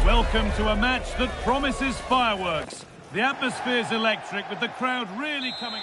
Welcome to a match that promises fireworks. The atmosphere's electric, with the crowd really coming...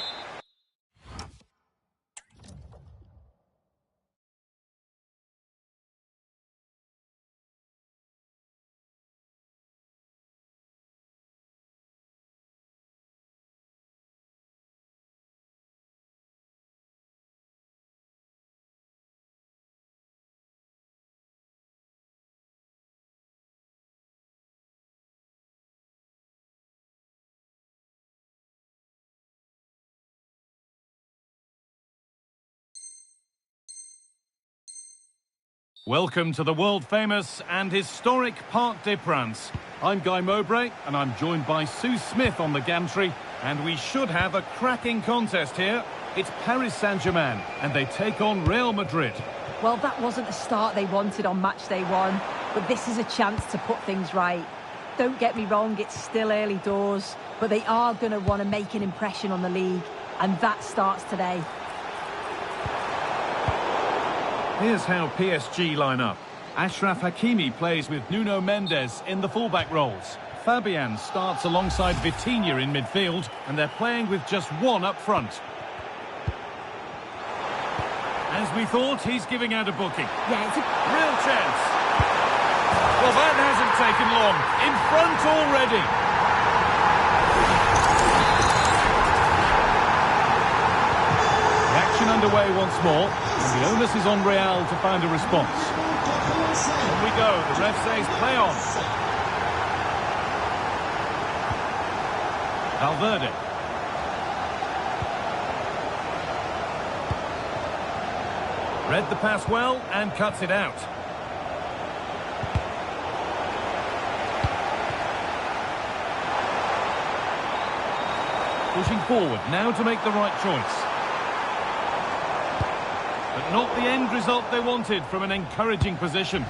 Welcome to the world-famous and historic Parc des Princes. I'm Guy Mowbray, and I'm joined by Sue Smith on the gantry, and we should have a cracking contest here. It's Paris Saint-Germain, and they take on Real Madrid. Well, that wasn't the start they wanted on match day one, but this is a chance to put things right. Don't get me wrong, it's still early doors, but they are going to want to make an impression on the league, and that starts today. Here's how PSG line up. Achraf Hakimi plays with Nuno Mendes in the fullback roles. Fabian starts alongside Vitinha in midfield, and they're playing with just one up front. As we thought, he's giving out a booking. Yeah, it's a real chance. Well, that hasn't taken long. In front already. The action underway once more. And the onus is on Real to find a response. On we go. The ref says play on. Valverde. Read the pass well and cuts it out. Pushing forward now to make the right choice. But not the end result they wanted from an encouraging position.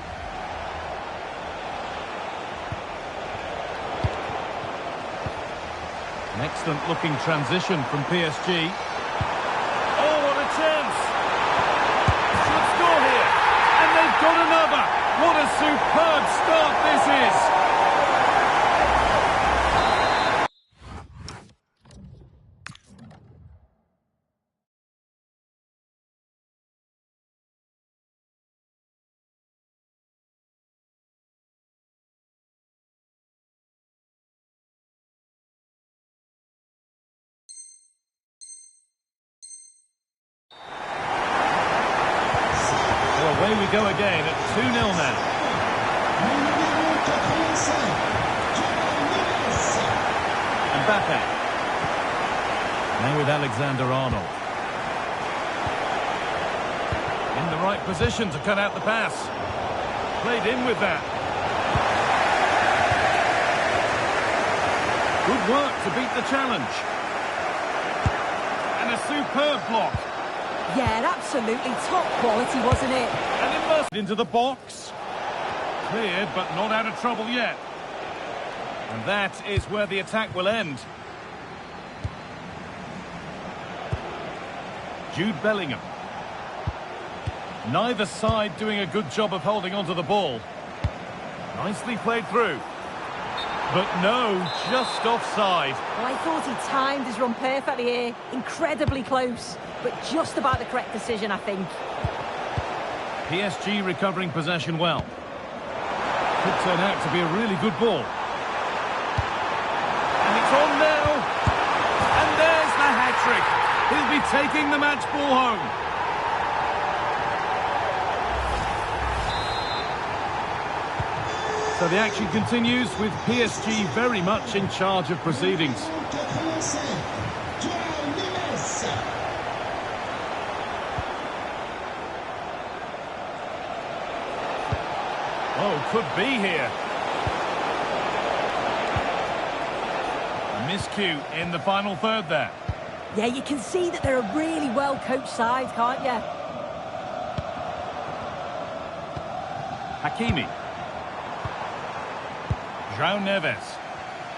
An excellent looking transition from PSG. Oh, what a chance! Should score here. And they've got another! What a superb start this is! Away we go again at 2-0 now. Mbappe. Now with Alexander-Arnold. In the right position to cut out the pass. Played in with that. Good work to beat the challenge. And a superb block. Yeah, absolutely top quality, wasn't it? And immersed into the box. Cleared, but not out of trouble yet. And that is where the attack will end. Jude Bellingham. Neither side doing a good job of holding onto the ball. Nicely played through. But no, just offside. Well, I thought he timed his run perfectly here. Incredibly close, but just about the correct decision, I think. PSG recovering possession well. Could turn out to be a really good ball. And it's on now. And there's the hat-trick. He'll be taking the match ball home. So the action continues with PSG very much in charge of proceedings. Oh, could be here. A miscue in the final third there. Yeah, you can see that they're a really well-coached side, can't you? Hakimi. João Neves.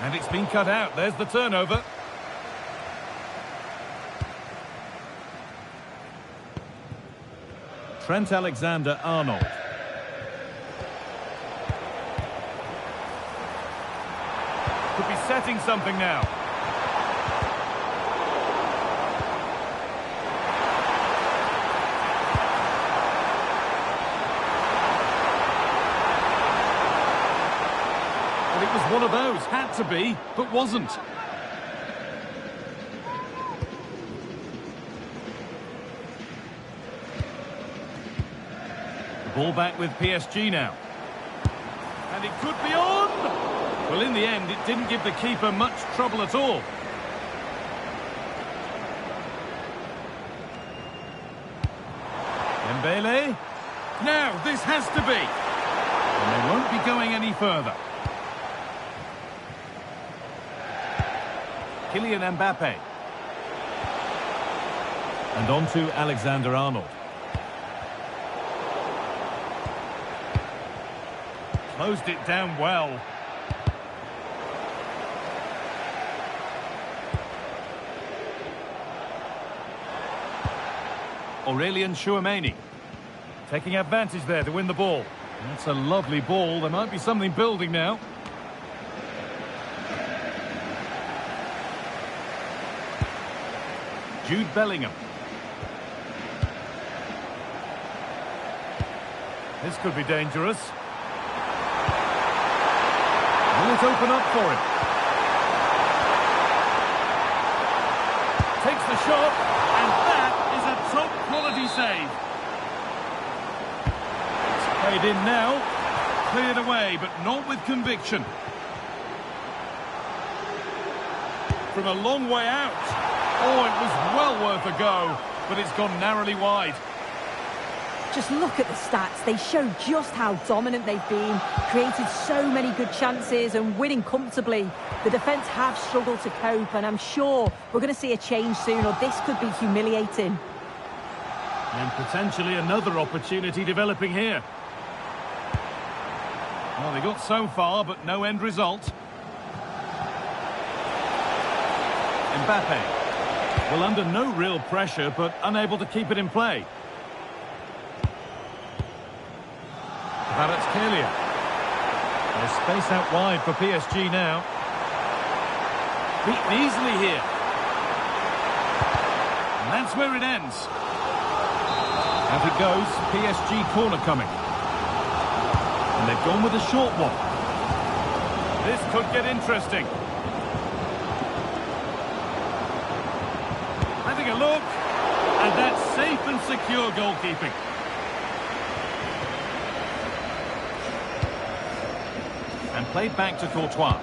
And it's been cut out. There's the turnover. Trent Alexander-Arnold. resetting something now. Well, it was one of those. Had to be, but wasn't. Ball back with PSG now. And it could be on! Well, in the end, it didn't give the keeper much trouble at all. Dembele. Now, this has to be. And they won't be going any further. Kylian Mbappe. And on to Alexander-Arnold. Closed it down well. Aurelien Tchouameni taking advantage there to win the ball. That's a lovely ball. There might be something building now. Jude Bellingham. This could be dangerous. Will it open up for him? Takes the shot, and that is a top quality save. It's played in now, cleared away, but not with conviction. From a long way out. Oh, it was well worth a go, but it's gone narrowly wide. Just look at the stats. They show just how dominant they've been, created so many good chances and winning comfortably. The defence have struggled to cope, and I'm sure we're going to see a change soon, or this could be humiliating. And potentially another opportunity developing here. Well, they got so far, but no end result. Mbappe. Well, under no real pressure, but unable to keep it in play. Kvaratskhelia. There's space out wide for PSG now. Beaten easily here. And that's where it ends. Out it goes, PSG corner coming. And they've gone with a short one. This could get interesting. Having a look. And that's safe and secure goalkeeping. And played back to Courtois.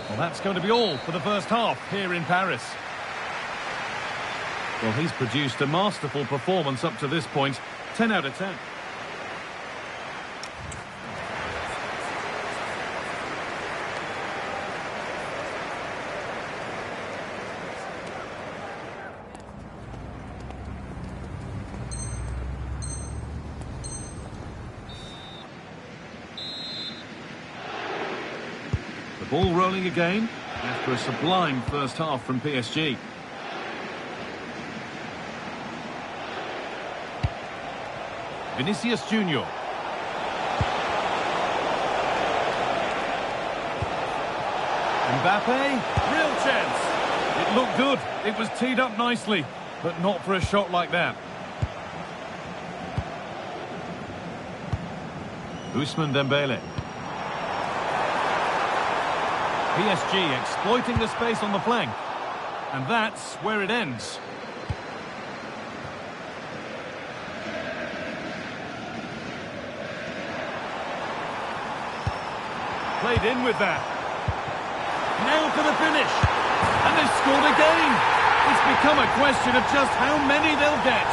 Well, that's going to be all for the first half here in Paris. Well, he's produced a masterful performance up to this point. 10 out of 10. Ball rolling again after a sublime first half from PSG. Vinicius Junior. Mbappe, real chance. It looked good. It was teed up nicely, but not for a shot like that. Ousmane Dembele. PSG exploiting the space on the flank. And that's where it ends. Played in with that. Now for the finish. And they've scored again. It's become a question of just how many they'll get.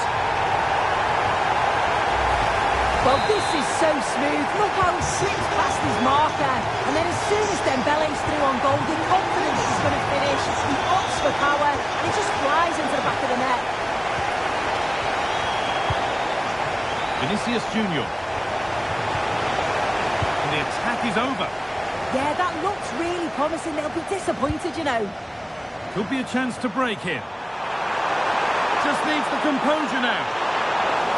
Well, this is so smooth. Look how he slips past his marker. And then as soon as Dembele's through on goal, the confidence he's going to finish. He opts for power, and he just flies into the back of the net. Vinicius Junior. And the attack is over. Yeah, that looks really promising. They'll be disappointed, you know. Could be a chance to break here. Just needs the composure now.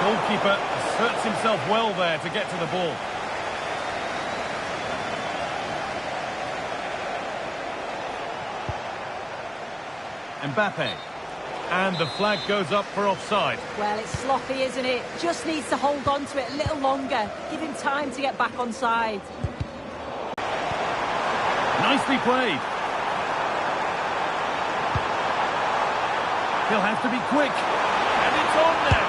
Goalkeeper asserts himself well there to get to the ball. Mbappe. And the flag goes up for offside. Well, it's sloppy, isn't it? Just needs to hold on to it a little longer. Give him time to get back on side. Nicely played. He'll have to be quick. And it's on now.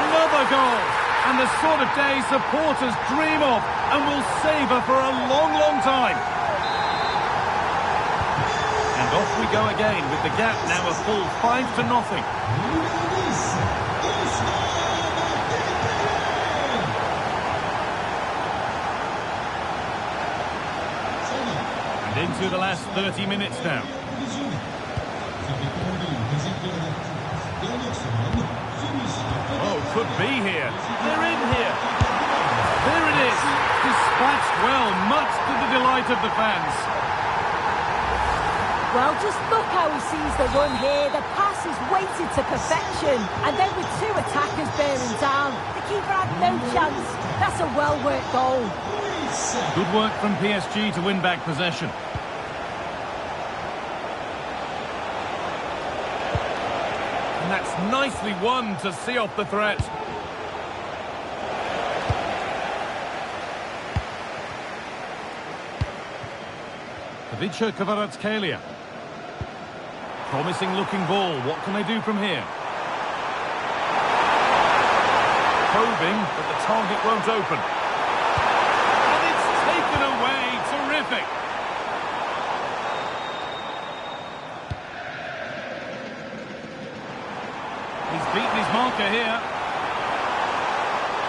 Another goal. And the sort of day supporters dream of and will savour for a long, long time. And off we go again with the gap now a full 5-0. And into the last 30 minutes now. Oh, could be here. They're in here. There it is. Dispatched well, much to the delight of the fans. Well, just look how he sees the run here. The pass is weighted to perfection. And then with two attackers bearing down, the keeper had no chance. That's a well-worked goal. Good work from PSG to win back possession. And that's nicely won to see off the threat. Kvaratskhelia. Promising looking ball. What can they do from here? Probing, but the target won't open. And it's taken away. Terrific. He's beaten his marker here.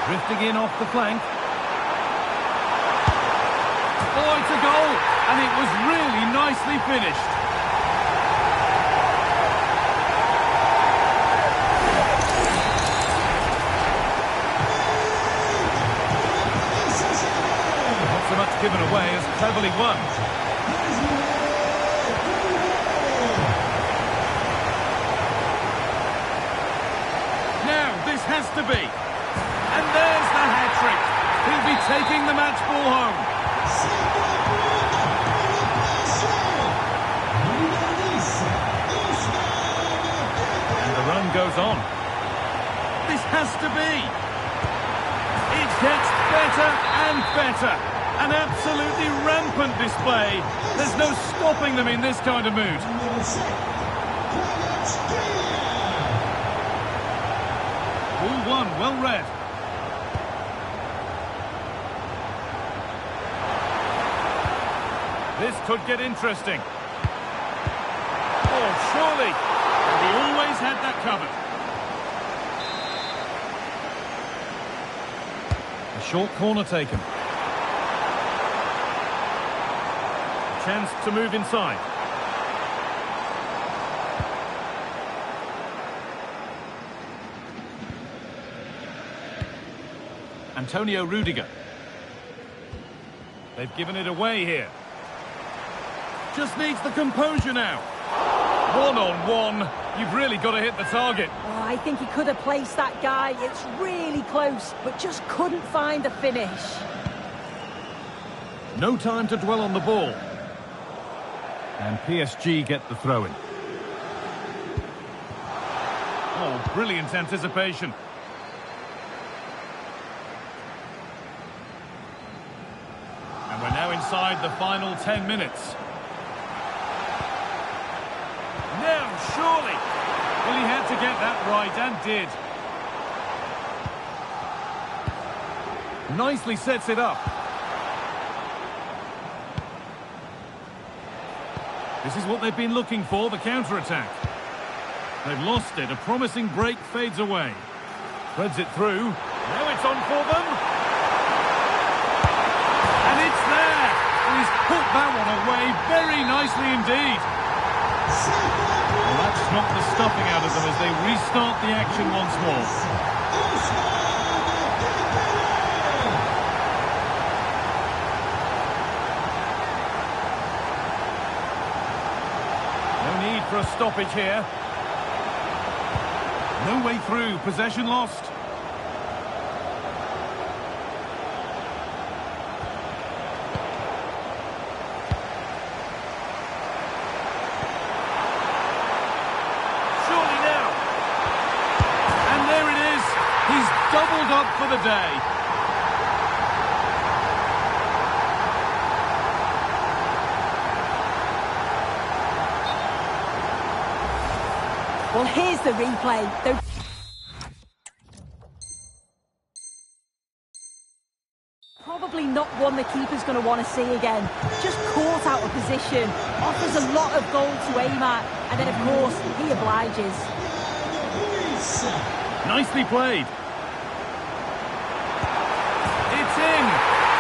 Drifting in off the flank. Oh, it's a goal. And it was really nicely finished. Not so much given away as cleverly won. Now, this has to be. And there's the hat-trick. He'll be taking the match ball home. And the run goes on. This has to be. It gets better and better. An absolutely rampant display. There's no stopping them in this kind of mood. Ball one, well read. This could get interesting. Oh, surely. And he always had that covered. A short corner taken. A chance to move inside. Antonio Rudiger. They've given it away here. Just needs the composure now. One-on-one. You've really got to hit the target. Oh, I think he could have placed that guy. It's really close, but just couldn't find the finish. No time to dwell on the ball. And PSG get the throw-in. Oh, brilliant anticipation. And we're now inside the final 10 minutes. Now, surely. Well, he had to get that right, and did. Nicely sets it up. This is what they've been looking for, the counter-attack. They've lost it. A promising break fades away. Threads it through. Now it's on for them. And it's there. And he's put that one away very nicely indeed. Well, that's knocked the stuffing out of them as they restart the action once more. No need for a stoppage here. No way through. Possession lost. doubled up for the day. Well, here's the replay. Probably not one the keeper's going to want to see again. Just caught out of position, offers a lot of goal to aim at, and then of course he obliges. Nicely played. It's in!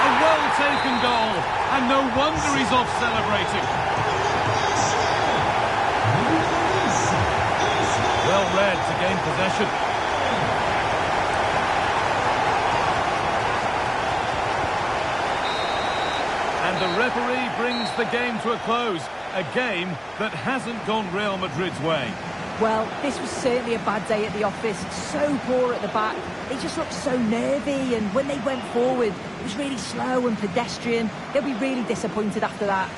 A well-taken goal, and no wonder he's off celebrating. Well read to gain possession. And the referee brings the game to a close. A game that hasn't gone Real Madrid's way. Well, this was certainly a bad day at the office. So poor at the back. They just looked so nervy, and when they went forward, it was really slow and pedestrian. They'll be really disappointed after that.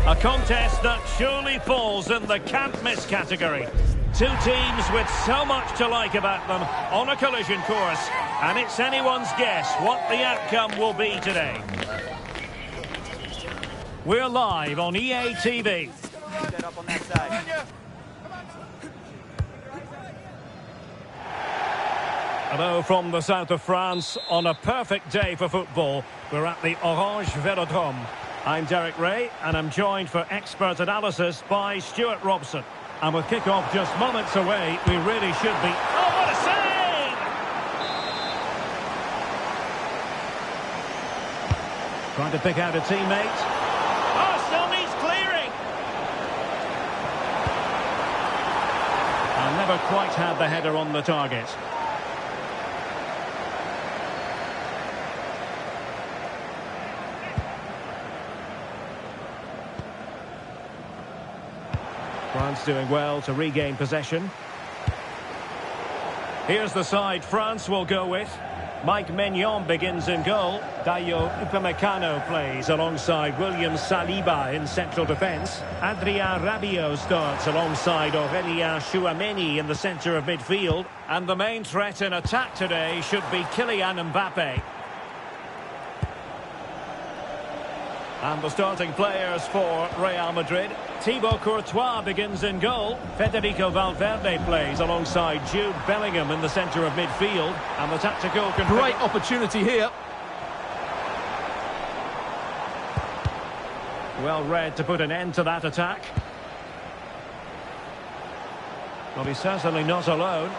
A contest that surely falls in the can't-miss category. Two teams with so much to like about them on a collision course, and it's anyone's guess what the outcome will be today. We're live on EA TV. Set up on that side. Hello from the south of France on a perfect day for football. We're at the Orange Velodrome. I'm Derek Ray, and I'm joined for expert analysis by Stuart Robson. And with kick-off just moments away, we really should be... Oh, what a save! Trying to pick out a teammate. Oh, still needs clearing! And never quite had the header on the target. France doing well to regain possession. Here's the side France will go with. Mike Maignan begins in goal. Dayo Upamecano plays alongside William Saliba in central defence. Adrien Rabiot starts alongside Aurélien Tchouameni in the centre of midfield. And the main threat in attack today should be Kylian Mbappe. And the starting players for Real Madrid. Thibaut Courtois begins in goal. Federico Valverde plays alongside Jude Bellingham in the centre of midfield. And the tactical... Great opportunity here. Well read to put an end to that attack. Well, he's certainly not alone.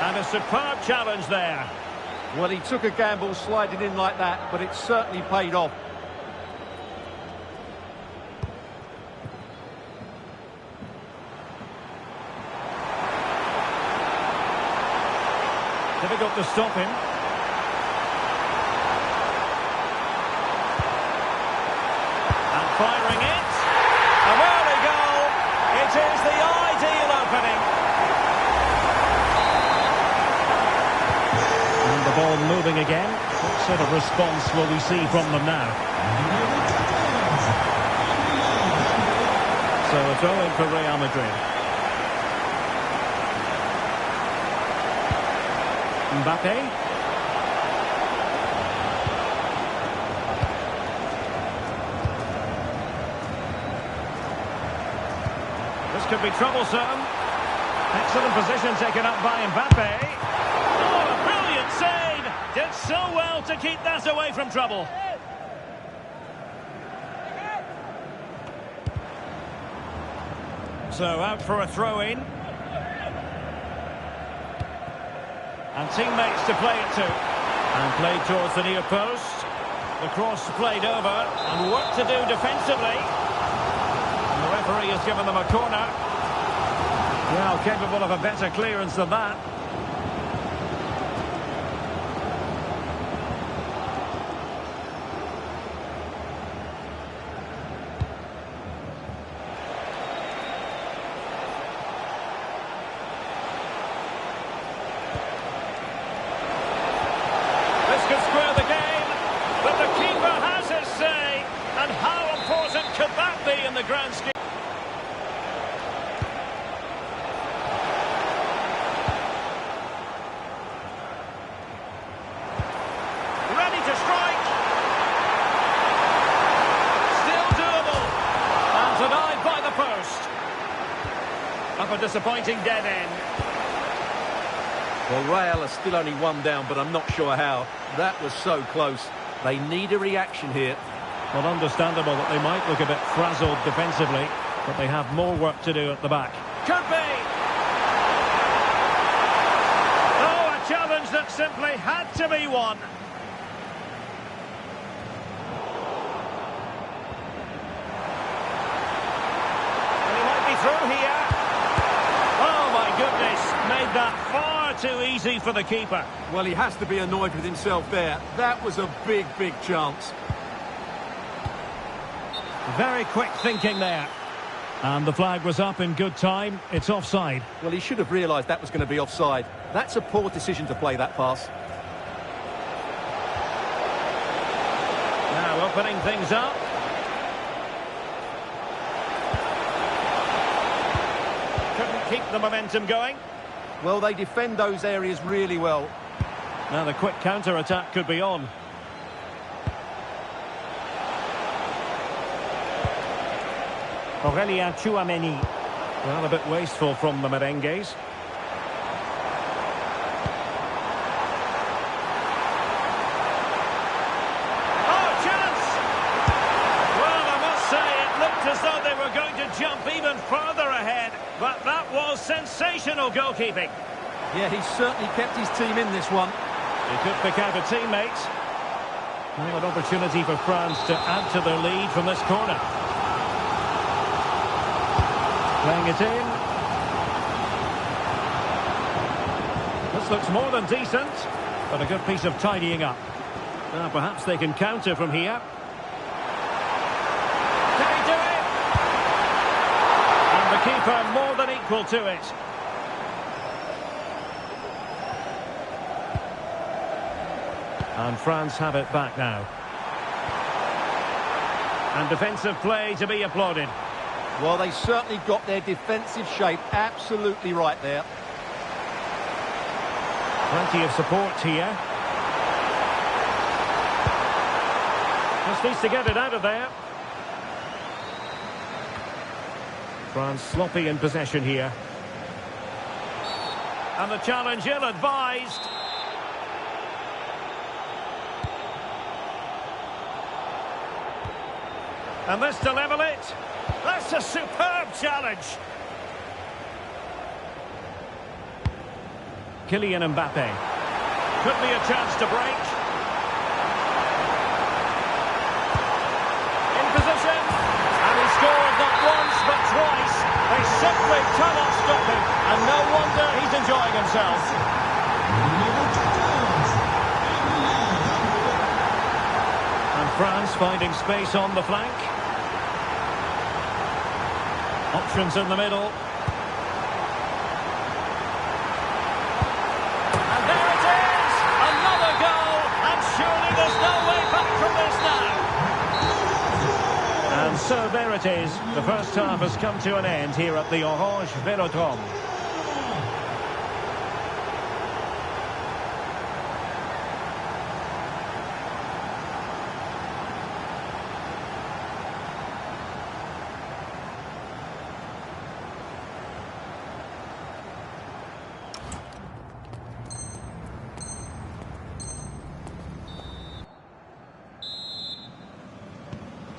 And a superb challenge there. Well, he took a gamble sliding in like that, but it certainly paid off. Difficult to stop him. And firing it. An early goal. It is the ideal opening. And the ball moving again. What sort of response will we see from them now? So a throw in for Real Madrid. Mbappe. This could be troublesome. Excellent position taken up by Mbappe. Oh, a brilliant save! Did so well to keep that away from trouble. So out for a throw-in. And teammates to play it to. And played towards the near post. The cross played over. And work to do defensively. And the referee has given them a corner. Well, capable of a better clearance than that. This could square the game, but the keeper has his say. And how important could that be in the grand scheme? Ready to strike. Still doable. And denied by the post. Up a disappointing dead end. Well, Real are still only one down, but I'm not sure how. That was so close. They need a reaction here. Well, understandable that they might look a bit frazzled defensively, but they have more work to do at the back. Could be! Oh, a challenge that simply had to be won. And he might be through here. Oh, my goodness. Made that far too easy for the keeper. Well, he has to be annoyed with himself there. That was a big, big chance. Very quick thinking there. And the flag was up in good time. It's offside. Well, he should have realised that was going to be offside. That's a poor decision to play that pass. Now opening things up. Couldn't keep the momentum going. Well, they defend those areas really well. Now the quick counter-attack could be on. Aurélien Tchouameni. Well, a bit wasteful from the merengues. Oh, chance! Well, I must say, it looked as though they were going to jump even further ahead. But that was sensational goalkeeping. Yeah, he certainly kept his team in this one. He could pick out a teammate. Well, an opportunity for France to add to their lead from this corner. Playing it in. This looks more than decent, but a good piece of tidying up. Now perhaps they can counter from here. Can he do it? And the keeper more than equal to it. And France have it back now. And defensive play to be applauded. Well, they certainly got their defensive shape absolutely right there. Plenty of support here. Just needs to get it out of there. France sloppy in possession here. And the challenge ill-advised. And this to level it. That's a superb challenge. Kylian Mbappe. Could be a chance to break. In position. And he scored not once but twice. They simply cannot stop him. And no wonder he's enjoying himself. And France finding space on the flank. Options in the middle. And there it is! Another goal! And surely there's no way back from this now! And so there it is. The first half has come to an end here at the Orange Velodrome.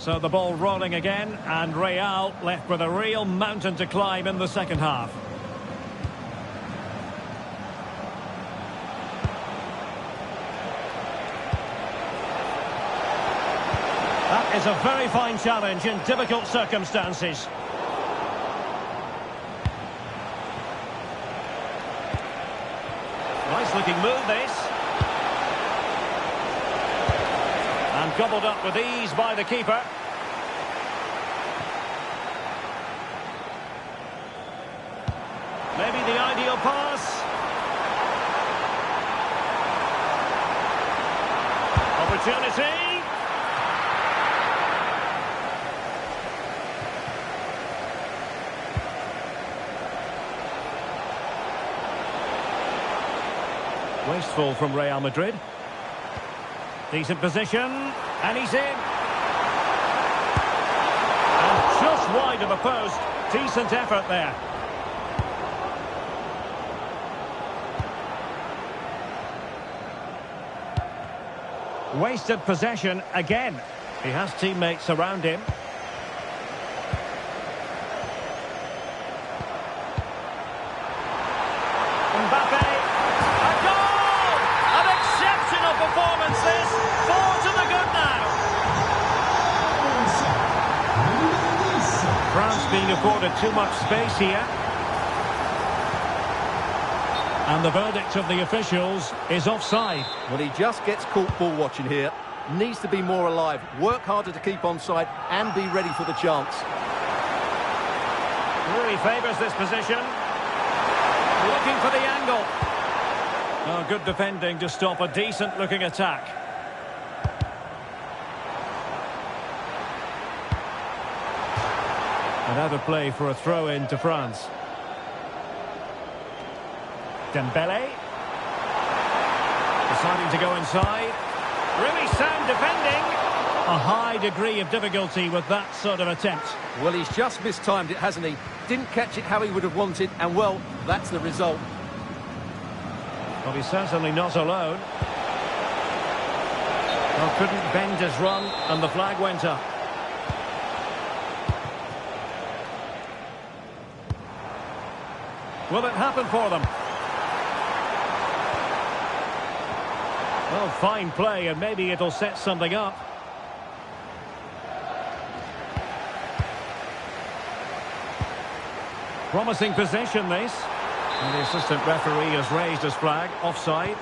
So the ball rolling again, and Real left with a real mountain to climb in the second half. That is a very fine challenge in difficult circumstances. Nice looking move, this. And gobbled up with ease by the keeper. Maybe the ideal pass. Opportunity. Wasteful from Real Madrid. Decent position, and he's in. And just wide of the post. Decent effort there. Wasted possession again. He has teammates around him. Mbappe. A goal! An exceptional performance this. 4 to the good now. France being afforded too much space here. And the verdict of the officials is offside. Well, he just gets caught ball watching here. Needs to be more alive, work harder to keep onside and be ready for the chance. Really favours this position. Looking for the angle. Oh, good defending to stop a decent-looking attack. And out of play for a throw-in to France. Dembele. Deciding to go inside. Really sound defending. A high degree of difficulty with that sort of attempt. Well, he's just mistimed it, hasn't he? Didn't catch it how he would have wanted, and well, that's the result. Well, he's certainly not alone. Well, couldn't bend his run, and the flag went up. Will it happen for them? Well, fine play, and maybe it'll set something up. Promising possession, this. And the assistant referee has raised his flag. Offside.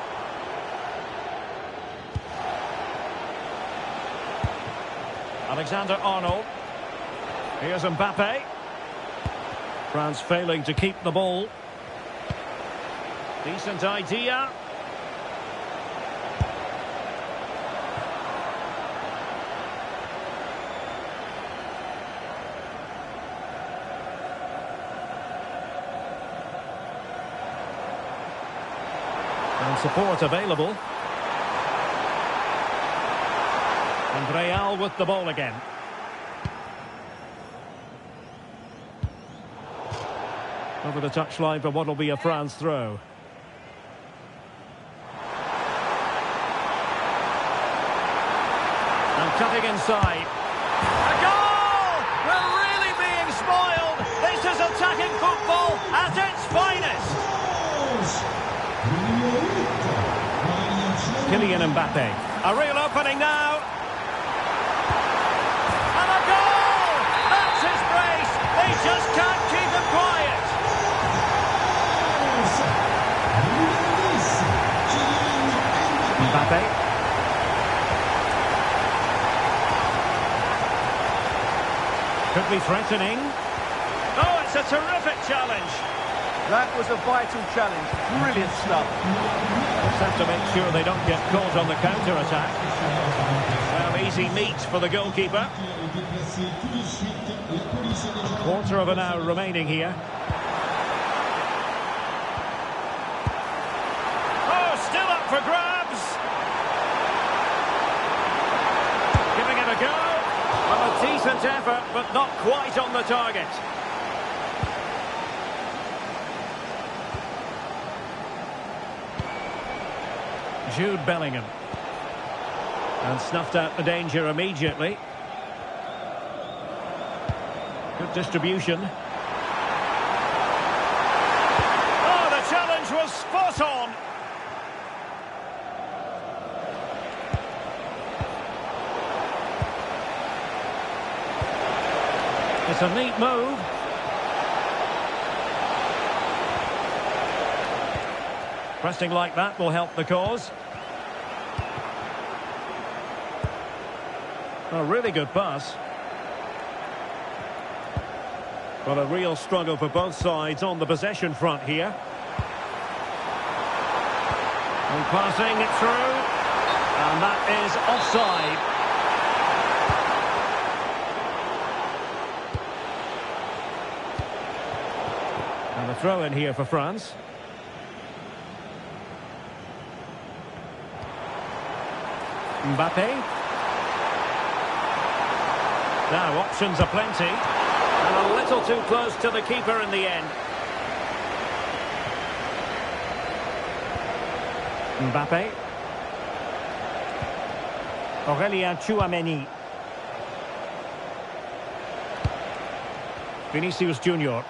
Alexander-Arnold. Here's Mbappe. France failing to keep the ball. Decent idea. And support available. And Real with the ball again. Over the touchline for what will be a France throw. And cutting inside. A goal! We're really being spoiled. This is attacking football at its finest. Kylian Mbappe. A real opening now. And a goal! That's his brace. They just can't keep him quiet. Mbappe. Could be threatening. Oh, it's a terrific challenge. That was a vital challenge. Brilliant stuff. Just have to make sure they don't get caught on the counter-attack. Well, easy meat for the goalkeeper. A quarter of an hour remaining here. Oh, still up for grabs. Giving it a go. Well, a decent effort, but not quite on the target. Jude Bellingham. And snuffed out the danger immediately. Good distribution. Oh, the challenge was spot on. It's a neat move. Pressing like that will help the cause. A really good pass. Well, a real struggle for both sides on the possession front here. And passing it through. And that is offside. And a throw in here for France. Mbappe. Now options are plenty. And a little too close to the keeper in the end. Mbappe. Aurélien Tchouameni. Vinicius Junior.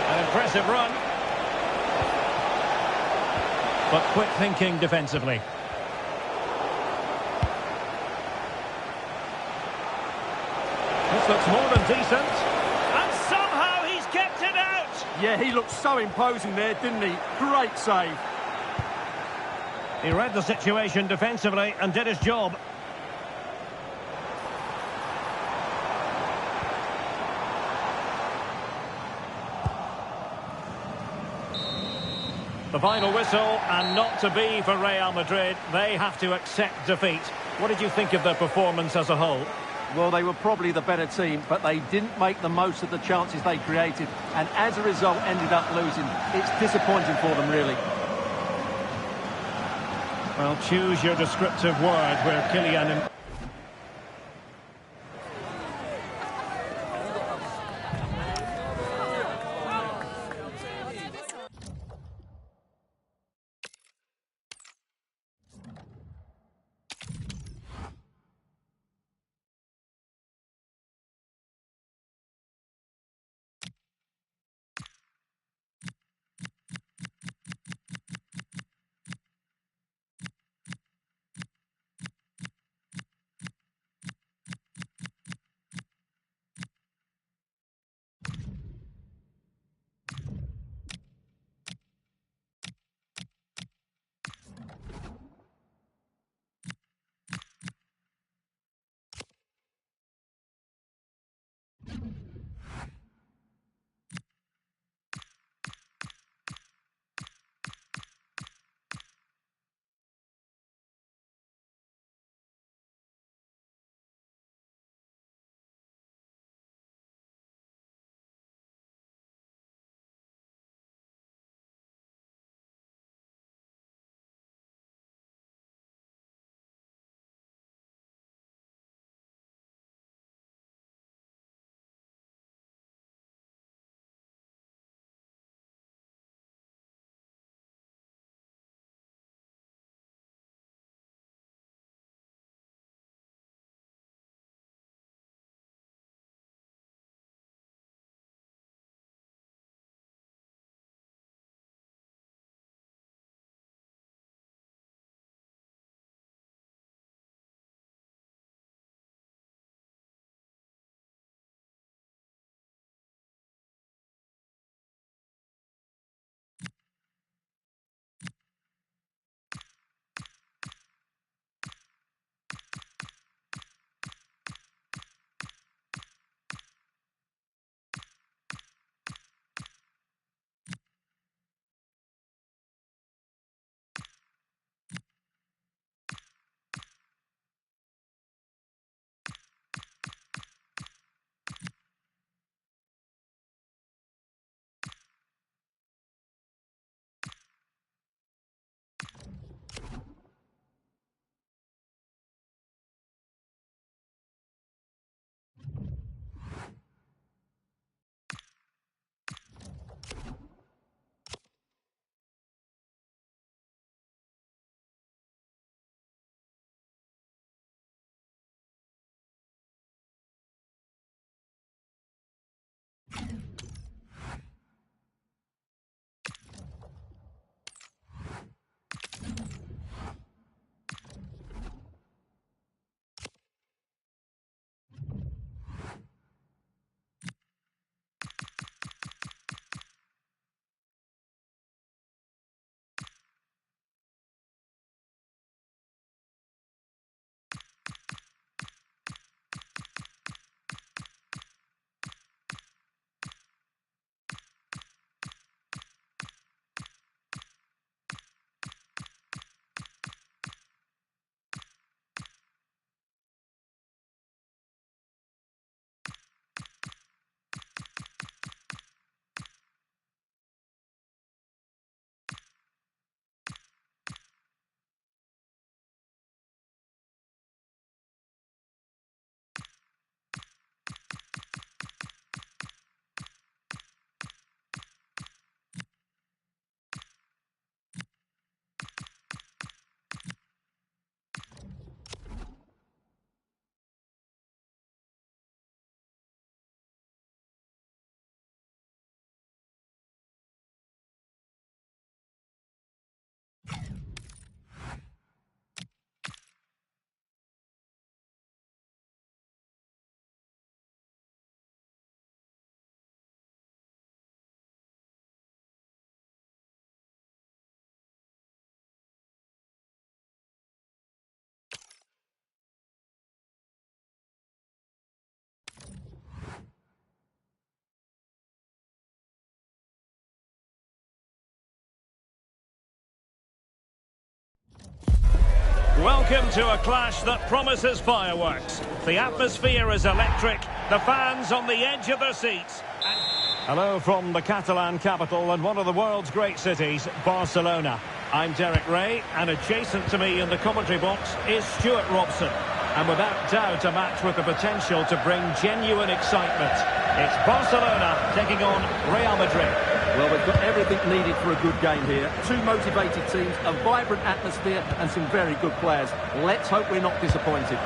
An impressive run. But quick thinking defensively. This looks more than decent. And somehow he's kept it out. Yeah, he looked so imposing there, didn't he? Great save. He read the situation defensively and did his job. The final whistle, and not to be for Real Madrid. They have to accept defeat. What did you think of their performance as a whole? Well, they were probably the better team, but they didn't make the most of the chances they created, and as a result ended up losing. It's disappointing for them, really. Well, choose your descriptive word where Kylian... Welcome to a clash that promises fireworks. The atmosphere is electric, the fans on the edge of their seats. Hello from the Catalan capital and one of the world's great cities, Barcelona. I'm Derek Ray, and adjacent to me in the commentary box is Stuart Robson. And without doubt a match with the potential to bring genuine excitement. It's Barcelona taking on Real Madrid. Well, we've got everything needed for a good game here. Two motivated teams, a vibrant atmosphere and some very good players. Let's hope we're not disappointed.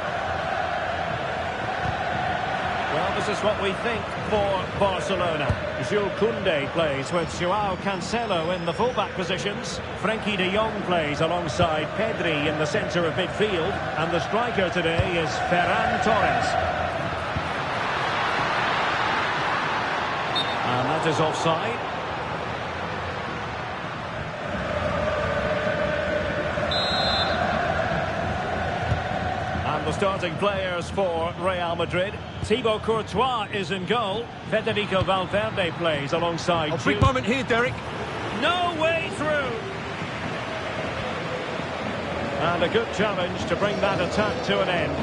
Well, this is what we think for Barcelona. Jules Koundé plays with Joao Cancelo in the fullback positions. Frenkie de Jong plays alongside Pedri in the centre of midfield. And the striker today is Ferran Torres. And that is offside. The starting players for Real Madrid. Thibaut Courtois is in goal. Federico Valverde plays alongside Big moment here, Derek. No way through. And a good challenge to bring that attack to an end.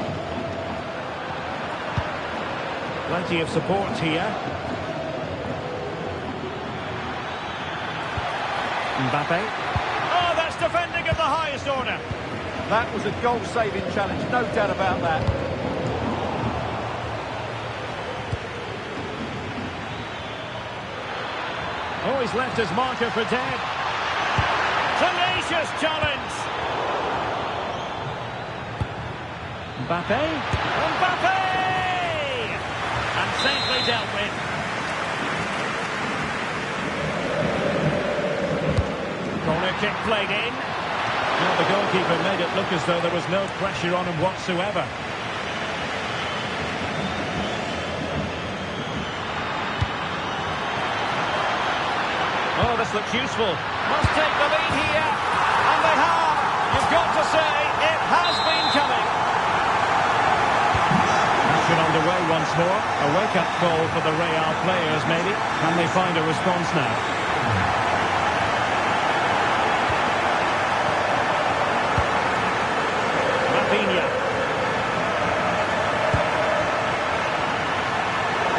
Plenty of support here. Mbappe. Oh, that's defending of the highest order. That was a goal-saving challenge, no doubt about that. Oh, he's left his marker for dead. Tenacious challenge. Mbappe. Mbappe! And safely dealt with. Corner kick played in. Well, the goalkeeper made it look as though there was no pressure on him whatsoever. Oh, this looks useful. Must take the lead here. And they have. You've got to say, it has been coming. Action underway once more. A wake-up call for the Real players, maybe. Can they find a response now?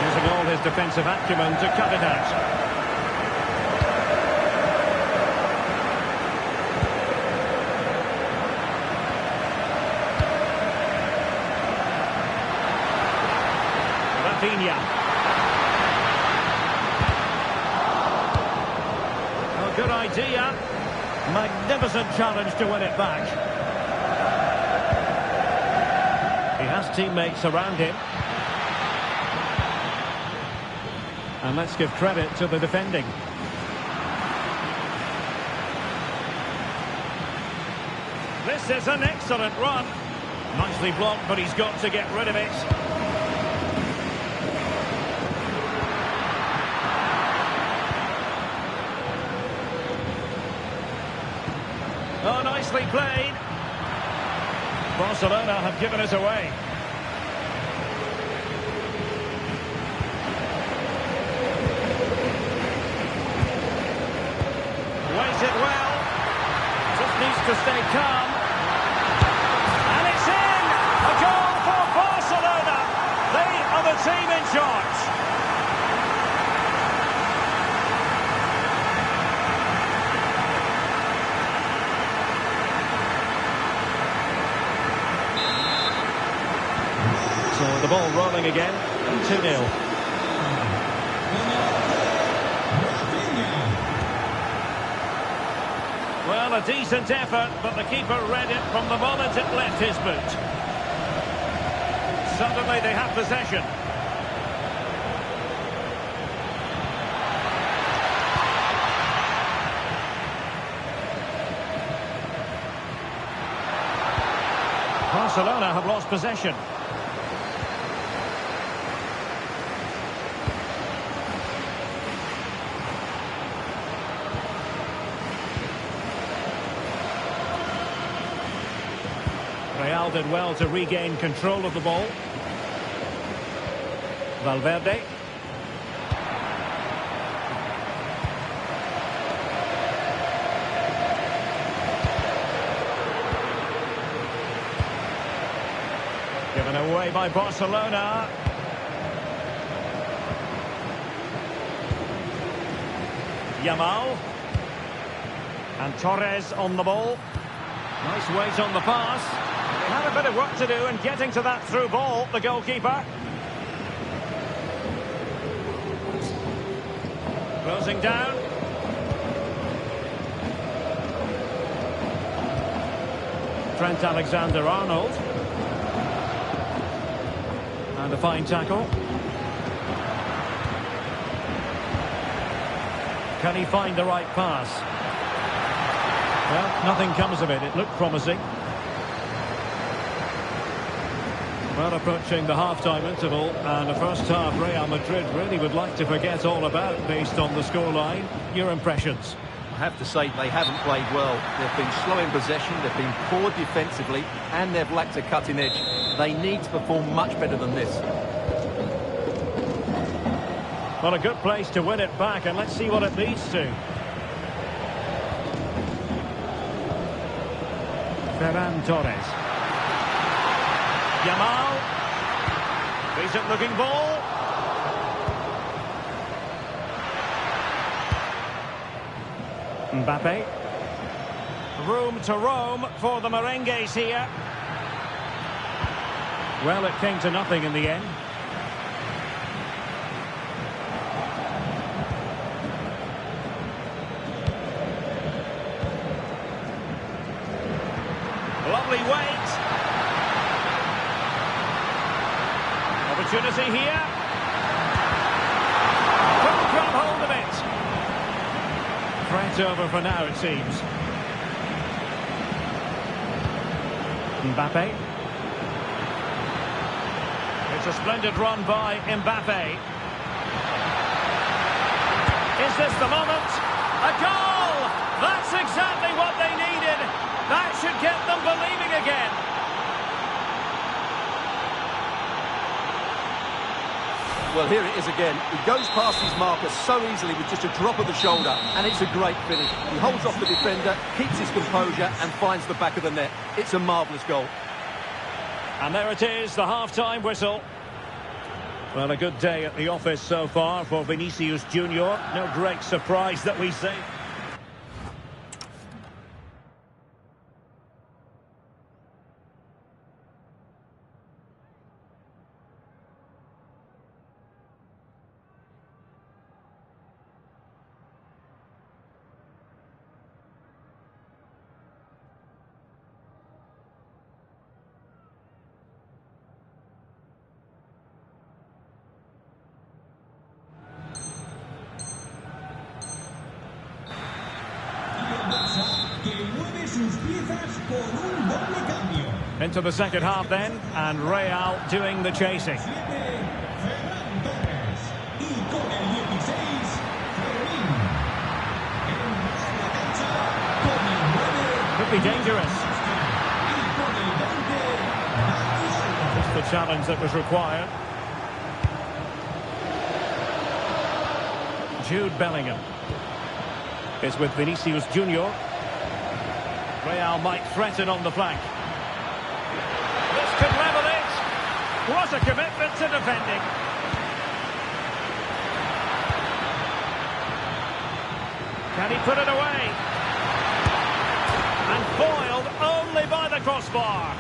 Using all his defensive acumen to cut it out. Rafinha. Oh, good idea. Magnificent challenge to win it back. He has teammates around him. And let's give credit to the defending. This is an excellent run. Nicely blocked, but he's got to get rid of it. Oh, nicely played. Barcelona have given it away. Weighs it well. Just needs to stay calm. And it's in! A goal for Barcelona. They are the team in charge. So the ball rolling again, 2-0. Well, a decent effort, but the keeper read it from the moment it left his boot. Suddenly they have possession. Barcelona have lost possession. Real did well to regain control of the ball. Valverde. away by Barcelona. Yamal. And Torres on the ball. Nice weight on the pass. They have a bit of work to do in getting to that through ball, the goalkeeper. Closing down. Trent Alexander-Arnold. And a fine tackle. Can he find the right pass? Well, nothing comes of it. It looked promising. Well, approaching the half-time interval, and the first half Real Madrid really would like to forget all about based on the scoreline. Your impressions? I have to say they haven't played well. They've been slow in possession, they've been poor defensively, and they've lacked a cutting edge. They need to perform much better than this. Well, a good place to win it back, and let's see what it leads to. Ferran Torres. Yamal. Decent looking ball. Mbappe. Room to roam for the merengues here. Well, it came to nothing in the end. Lovely weight. Opportunity here. Couldn't grab hold of it. Threat over for now, it seems. Mbappe. It's a splendid run by Mbappe. Is this the moment? A goal! That's exactly what they needed. That should get them believing again. Well, here it is again. He goes past his marker so easily with just a drop of the shoulder, and it's a great finish. He holds off the defender, keeps his composure, and finds the back of the net. It's a marvellous goal. And there it is, the half-time whistle. Well, a good day at the office so far for Vinicius Junior. No great surprise that we see. Into the second half then, and Real doing the chasing. Could be dangerous. Just the challenge that was required. Jude Bellingham is with Vinicius Junior. Real might threaten on the flank. This could level it. What a commitment to defending. Can he put it away? And foiled only by the crossbar.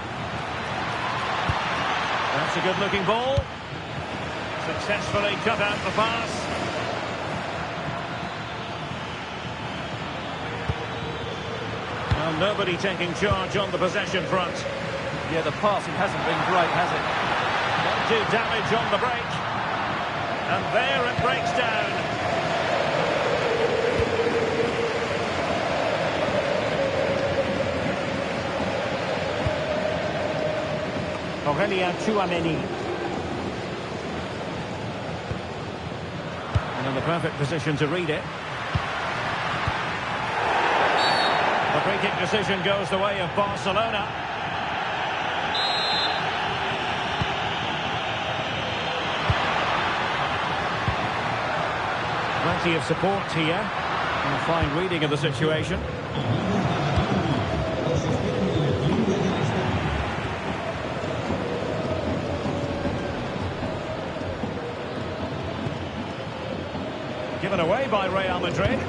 That's a good-looking ball. Successfully cut out the pass. Well, nobody taking charge on the possession front. Yeah, the passing hasn't been great, has it? Not do damage on the break. And there it breaks down. Aurélien Tchouaméni. And in the perfect position to read it. The free-kick decision goes the way of Barcelona. Plenty of support here. And a fine reading of the situation. Given away by Real Madrid.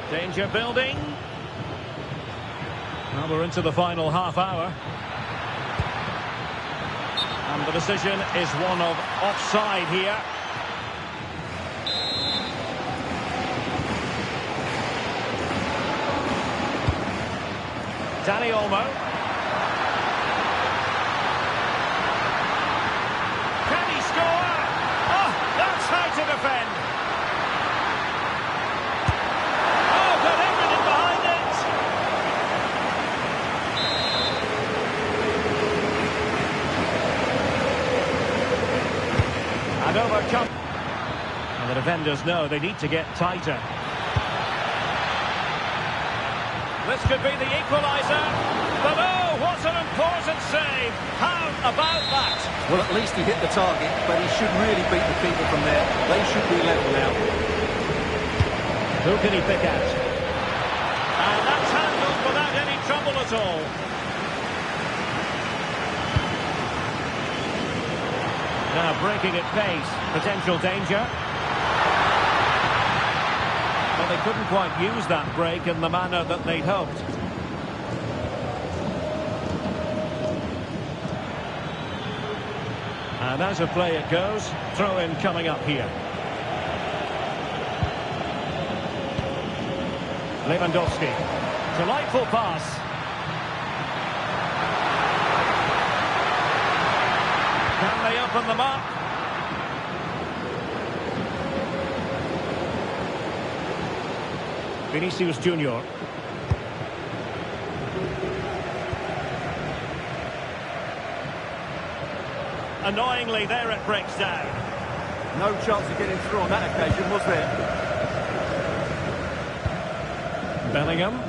Danger building. Well, we're into the final half hour. And the decision is one of offside here. Dani Olmo. Can he score? Oh, that's how to defend. Oh, got everything behind it. And overcome. And the defenders know they need to get tighter. This could be the equaliser. But oh, what an important save. How about that? Well, at least he hit the target, but he should really beat the keeper from there. They should be level now. Who can he pick out? And that's handled without any trouble at all. Now breaking at pace. Potential danger. Well, they couldn't quite use that break in the manner that they'd hoped. And as a play it goes, throw-in coming up here. Lewandowski. Delightful pass. Can they open them up? Vinicius Junior. Annoyingly, there it breaks down. No chance of getting through on that occasion, was there? Bellingham.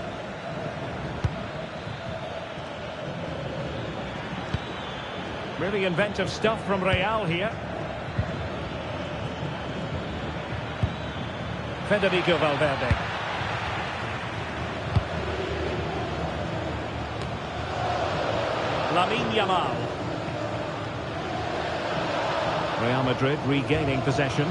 Really inventive stuff from Real here. Federico Valverde. Lamine Yamal. Real Madrid regaining possession.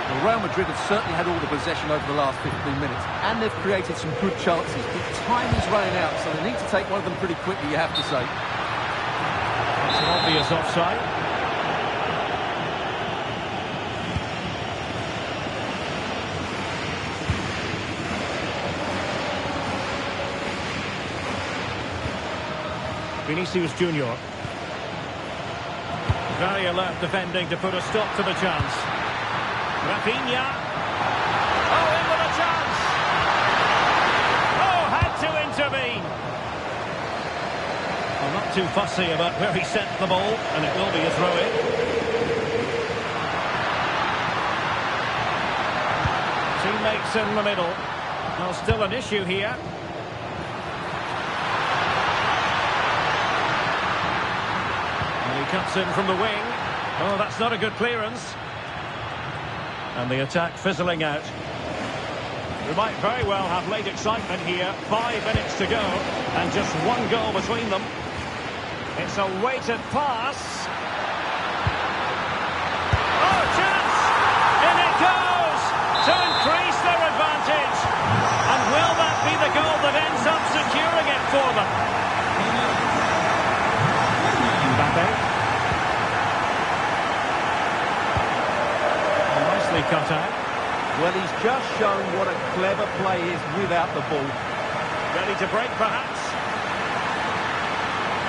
Well, Real Madrid have certainly had all the possession over the last 15 minutes, and they've created some good chances, but time is running out, so they need to take one of them pretty quickly, you have to say. It's an obvious offside. Vinicius Junior. Very alert defending to put a stop to the chance. Rafinha. Oh, in with a chance. Oh, had to intervene. Well, not too fussy about where he sent the ball, and it will be a throw-in. Teammates in the middle. Well, still an issue here. Cuts in from the wing. Oh, that's not a good clearance. And the attack fizzling out. We might very well have late excitement here. 5 minutes to go, and just one goal between them. It's a weighted pass. Oh, chance! In it goes! To increase their advantage. And will that be the goal that ends up securing it for them? Mbappe. Cut out. Well, he's just shown what a clever play is without the ball. Ready to break, perhaps.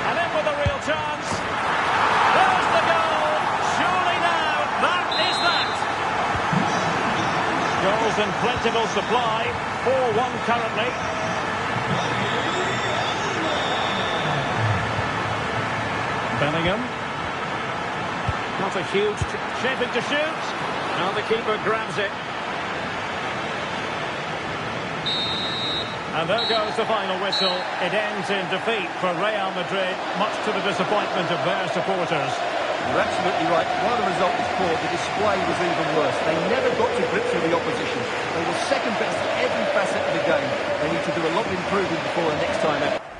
And in with a real chance. There's the goal. Surely now, that is that. Goals in plentiful supply. 4-1 currently. Bellingham. Not a huge... shaping to shoot. Now the keeper grabs it. And there goes the final whistle. It ends in defeat for Real Madrid, much to the disappointment of their supporters. You're absolutely right. While the result was poor, the display was even worse. They never got to grips with the opposition. They were second best at every facet of the game. They need to do a lot of improving before the next time out.